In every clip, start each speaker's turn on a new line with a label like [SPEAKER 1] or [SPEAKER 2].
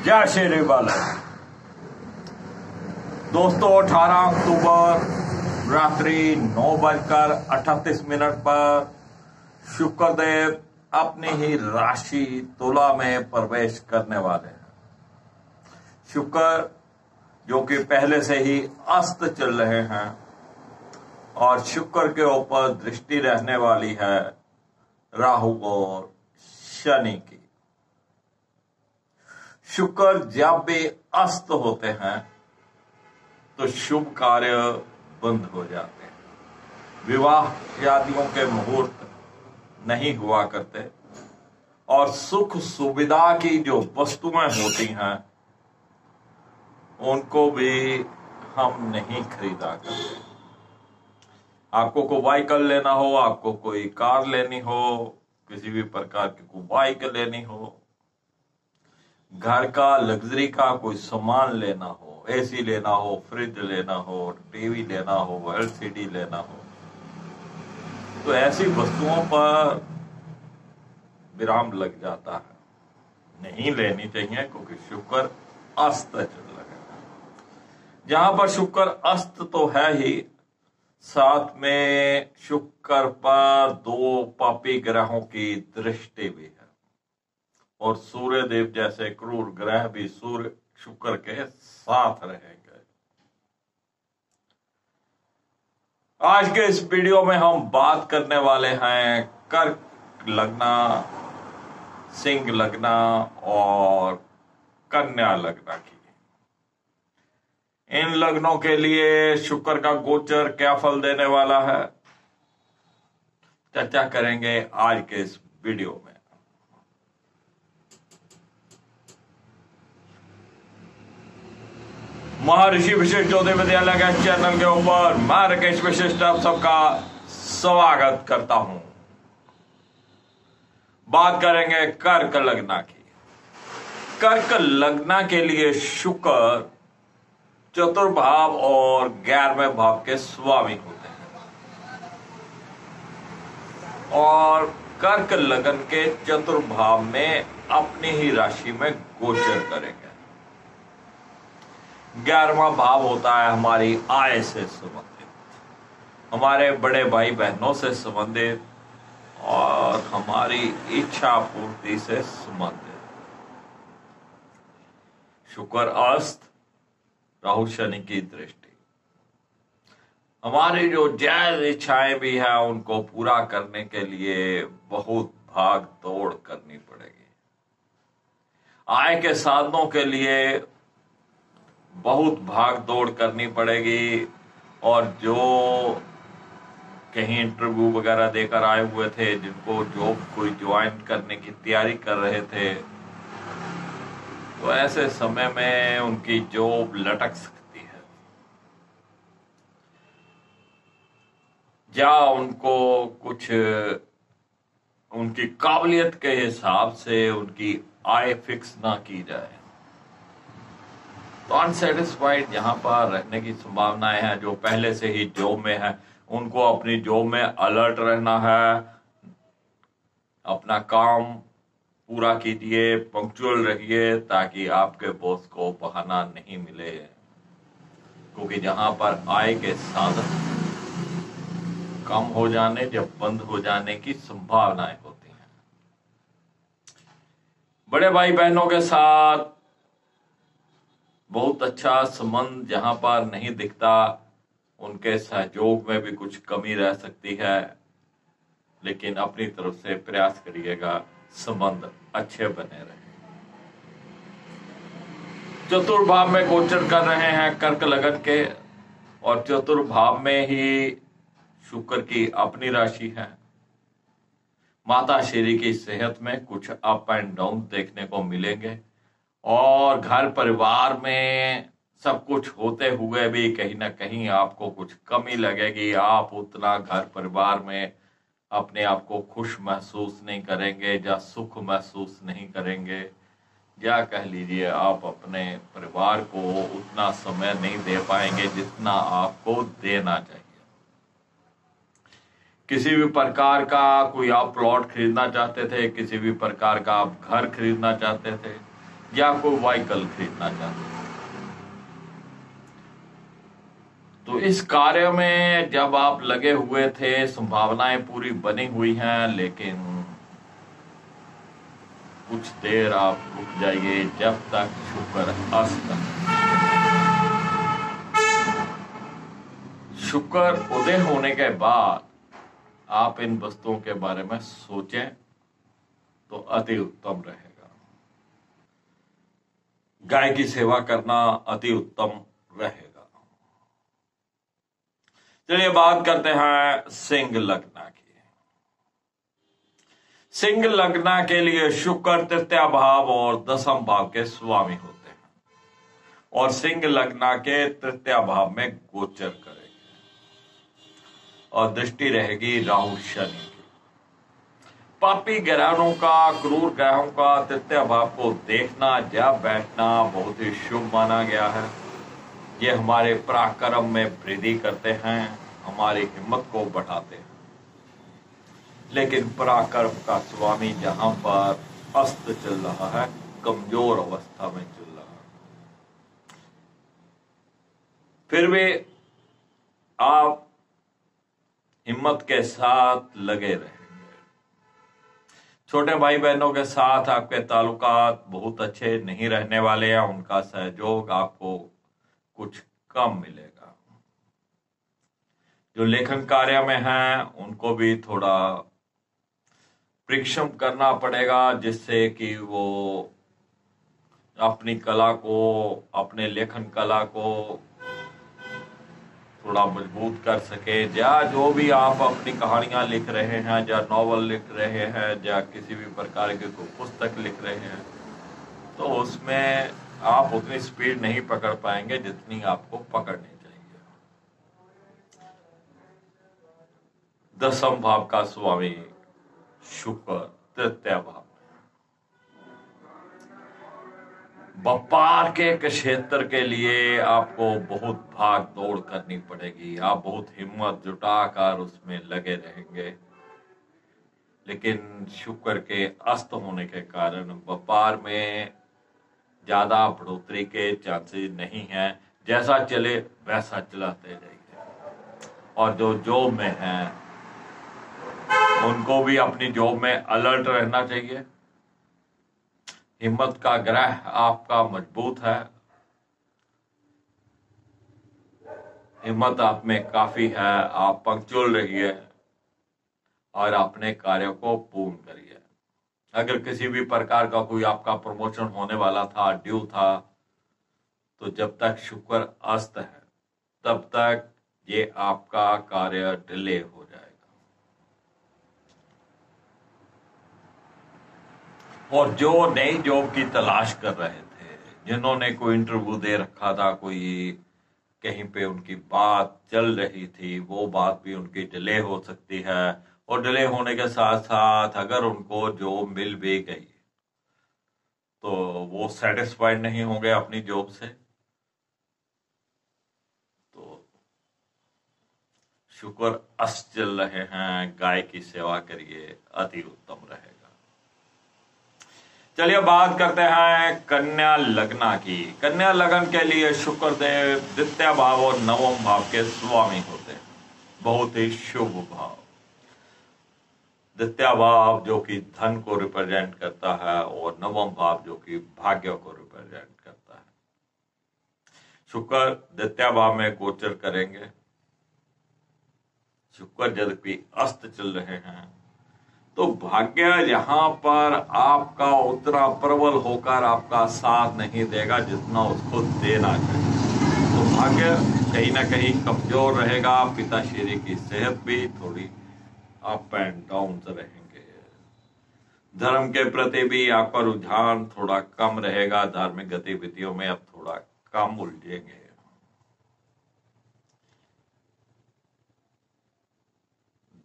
[SPEAKER 1] जय श्री बालाजी। दोस्तों 18 अक्टूबर रात्रि 9:38 पर शुक्रदेव अपनी ही राशि तुला में प्रवेश करने वाले हैं। शुक्र जो कि पहले से ही अस्त चल रहे हैं और शुक्र के ऊपर दृष्टि रहने वाली है राहु और शनि की। शुक्र जब भी अस्त होते हैं तो शुभ कार्य बंद हो जाते हैं, विवाह शादियों के मुहूर्त नहीं हुआ करते और सुख सुविधा की जो वस्तुएं होती हैं उनको भी हम नहीं खरीदा करते। आपको कोई व्हीकल लेना हो, आपको कोई कार लेनी हो, किसी भी प्रकार की कोई बाइक लेनी हो, घर का लग्जरी का कोई सामान लेना हो, एसी लेना हो, फ्रिज लेना हो, टीवी लेना हो, एलसीडी लेना हो, तो ऐसी वस्तुओं पर विराम लग जाता है, नहीं लेनी चाहिए क्योंकि शुक्र अस्त चल रहा है। जहां पर शुक्र अस्त तो है ही, साथ में शुक्र पर दो पापी ग्रहों की दृष्टि भी है और सूर्य देव जैसे क्रूर ग्रह भी सूर्य शुक्र के साथ रहेंगे। आज के इस वीडियो में हम बात करने वाले हैं कर्क लग्ना, सिंह लग्ना और कन्या लग्ना की। इन लग्नों के लिए शुक्र का गोचर क्या फल देने वाला है, चर्चा करेंगे आज के इस वीडियो में। महर्षि विशिष्ट ज्योतिष विद्यालय के चैनल के ऊपर मैं राकेश विशिष्ट आप सबका स्वागत करता हूं। बात करेंगे कर्क लग्ना की। कर्क लग्ना के लिए शुक्र चतुर्भाव और 11वें भाव के स्वामी होते हैं और कर्क लग्न के चतुर्भाव में अपनी ही राशि में गोचर करेंगे। 11वां भाव होता है हमारी आय से संबंधित, हमारे बड़े भाई बहनों से संबंधित और हमारी इच्छा पूर्ति से संबंधित। शुक्र अस्त, राहु शनि की दृष्टि, हमारी जो जायज इच्छाएं भी हैं उनको पूरा करने के लिए बहुत भाग दौड़ करनी पड़ेगी। आय के साधनों के लिए बहुत भाग दौड़ करनी पड़ेगी और जो कहीं इंटरव्यू वगैरह देकर आए हुए थे, जिनको जॉब कोई ज्वाइन करने की तैयारी कर रहे थे, तो ऐसे समय में उनकी जॉब लटक सकती है या उनको कुछ उनकी काबिलियत के हिसाब से उनकी आय फिक्स ना की जाए तो अनसेटिस्फाइड यहां पर रहने की संभावनाएं हैं। जो पहले से ही जॉब में है उनको अपनी जॉब में अलर्ट रहना है, अपना काम पूरा कीजिए, पंक्चुअल रहिए ताकि आपके बॉस को बहाना नहीं मिले, क्योंकि जहां पर आय के साधन कम हो जाने या बंद हो जाने की संभावनाएं होती हैं। बड़े भाई बहनों के साथ बहुत अच्छा संबंध जहां पर नहीं दिखता, उनके सहयोग में भी कुछ कमी रह सकती है, लेकिन अपनी तरफ से प्रयास करिएगा संबंध अच्छे बने रहे। चतुर्भाव में गोचर कर रहे हैं कर्क लग्न के और चतुर्भाव में ही शुक्र की अपनी राशि है। माता श्री की सेहत में कुछ अप एंड डाउन देखने को मिलेंगे और घर परिवार में सब कुछ होते हुए भी कहीं ना कहीं आपको कुछ कमी लगेगी। आप उतना घर परिवार में अपने आप को खुश महसूस नहीं करेंगे या सुख महसूस नहीं करेंगे, या कह लीजिए आप अपने परिवार को उतना समय नहीं दे पाएंगे जितना आपको देना चाहिए। किसी भी प्रकार का कोई आप प्लॉट खरीदना चाहते थे, किसी भी प्रकार का आप घर खरीदना चाहते थे, या कोई व्हीकल खरीदना चाहते हैं। तो इस कार्य में जब आप लगे हुए थे, संभावनाएं पूरी बनी हुई हैं, लेकिन कुछ देर आप रुक जाइए जब तक शुक्र अस्त। शुक्र उदय होने के बाद आप इन वस्तुओं के बारे में सोचें तो अति उत्तम रहेगा। गाय की सेवा करना अति उत्तम रहेगा। चलिए बात करते हैं सिंह लग्न की। सिंह लग्न के लिए शुक्र तृतीय भाव और दसम भाव के स्वामी होते हैं और सिंह लग्न के तृतीय भाव में गोचर करेंगे और दृष्टि रहेगी राहु शनि की। पापी ग्रहों का, क्रूर ग्रहों का तृतीय भाव को देखना या बैठना बहुत ही शुभ माना गया है। ये हमारे पराक्रम में वृद्धि करते हैं, हमारी हिम्मत को बढ़ाते हैं। लेकिन पराक्रम का स्वामी जहां पर अस्त चल रहा है, कमजोर अवस्था में चल रहा है, फिर भी आप हिम्मत के साथ लगे रहेंगे। छोटे भाई बहनों के साथ आपके ताल्लुकात बहुत अच्छे नहीं रहने वाले हैं, उनका सहयोग आपको कुछ कम मिलेगा। जो लेखन कार्य में हैं उनको भी थोड़ा परिश्रम करना पड़ेगा, जिससे कि वो अपनी कला को, अपने लेखन कला को थोड़ा मजबूत कर सके। या जो भी आप अपनी कहानियां लिख रहे हैं, या नॉवल लिख रहे हैं, या किसी भी प्रकार की कोई पुस्तक लिख रहे हैं, तो उसमें आप उतनी स्पीड नहीं पकड़ पाएंगे जितनी आपको पकड़नी चाहिए। दसम भाव का स्वामी शुक्र तृतीय भाव में। व्यापार के क्षेत्र के लिए आपको बहुत भाग दौड़ करनी पड़ेगी। आप बहुत हिम्मत जुटाकर उसमें लगे रहेंगे, लेकिन शुक्र के अस्त होने के कारण व्यापार में ज्यादा बढ़ोतरी के चांसेस नहीं हैं। जैसा चले वैसा चलाते जाइए। और जो जॉब में हैं उनको भी अपनी जॉब में अलर्ट रहना चाहिए। हिम्मत का ग्रह आपका मजबूत है, हिम्मत आप में काफी है। आप पंक्चुअल रहिए और अपने कार्य को पूर्ण करिए। अगर किसी भी प्रकार का कोई आपका प्रमोशन होने वाला था, ड्यू था, तो जब तक शुक्र अस्त है तब तक ये आपका कार्य डिले हो जाएगा। और जो नई जॉब की तलाश कर रहे थे, जिन्होंने कोई इंटरव्यू दे रखा था, कोई कहीं पे उनकी बात चल रही थी, वो बात भी उनकी डिले हो सकती है। और डिले होने के साथ साथ अगर उनको जॉब मिल भी गई तो वो सेटिस्फाइड नहीं होंगे अपनी जॉब से। तो शुक्र अस्त चल रहे हैं, गाय की सेवा करिए, अति उत्तम रहेगा। चलिए बात करते हैं कन्या लग्न की। कन्या लग्न के लिए शुक्र देव द्वितीय भाव और नवम भाव के स्वामी होते हैं। बहुत ही शुभ भाव। द्वितीय भाव जो कि धन को रिप्रेजेंट करता है और नवम भाव जो कि भाग्य को रिप्रेजेंट करता है। शुक्र द्वितीय भाव में गोचर करेंगे। शुक्र यद्यपि अस्त चल रहे हैं तो भाग्य यहां पर आपका उतना प्रबल होकर आपका साथ नहीं देगा जितना उसको देना चाहिए। तो भाग्य कहीं ना कहीं कमजोर रहेगा। पिताश्री की सेहत भी थोड़ी अप एंड डाउन रहेंगे। धर्म के प्रति भी आपका रुझान थोड़ा कम रहेगा। धार्मिक गतिविधियों में अब थोड़ा कम उलझेंगे।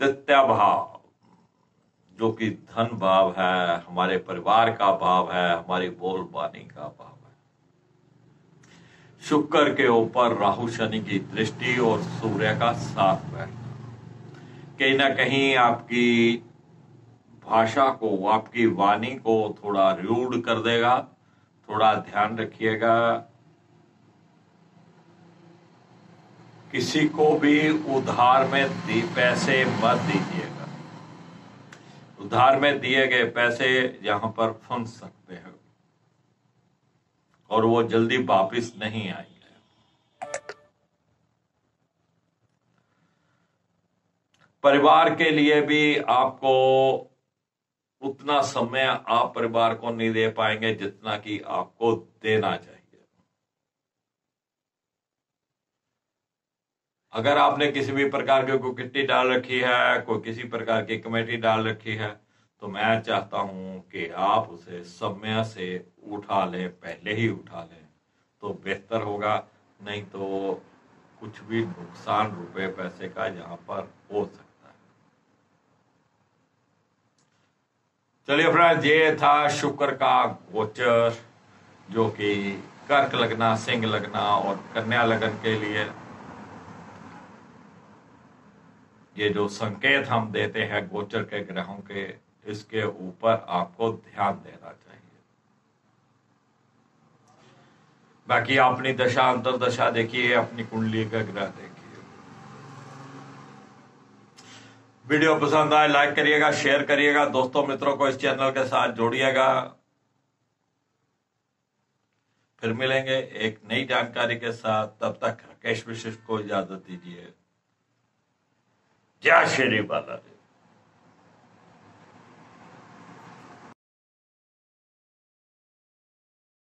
[SPEAKER 1] द्वितीय भाव जो कि धन भाव है, हमारे परिवार का भाव है, हमारी बोलबानी का भाव है। शुक्र के ऊपर राहु शनि की दृष्टि और सूर्य का साथ बैठना कहीं ना कहीं आपकी भाषा को, आपकी वाणी को थोड़ा रूड कर देगा, थोड़ा ध्यान रखिएगा, किसी को भी उधार में पैसे मत दीजिएगा। उधार में दिए गए पैसे यहां पर फंस सकते हैं और वो जल्दी वापिस नहीं आएंगे। परिवार के लिए भी आपको उतना समय आप परिवार को नहीं दे पाएंगे जितना कि आपको देना चाहिए। अगर आपने किसी भी प्रकार की कोई किट्टी डाल रखी है, कोई किसी प्रकार की कमेटी डाल रखी है, तो मैं चाहता हूं कि आप उसे समय से उठा लें, पहले ही उठा लें तो बेहतर होगा। नहीं तो कुछ भी नुकसान रुपए पैसे का यहां पर हो सकता है। चलिए फ्रेंड्स, ये था शुक्र का गोचर, जो कि कर्क लगना, सिंह लगना और कन्या लगन के लिए ये जो संकेत हम देते हैं गोचर के ग्रहों के, इसके ऊपर आपको ध्यान देना चाहिए। बाकी अपनी दशा अंतरदशा देखिए, अपनी कुंडली का ग्रह देखिए। वीडियो पसंद आए लाइक करिएगा, शेयर करिएगा, दोस्तों मित्रों को इस चैनल के साथ जोड़िएगा। फिर मिलेंगे एक नई जानकारी के साथ, तब तक राकेश विशिष्ट को इजाजत दीजिए। जय श्री बालाजी।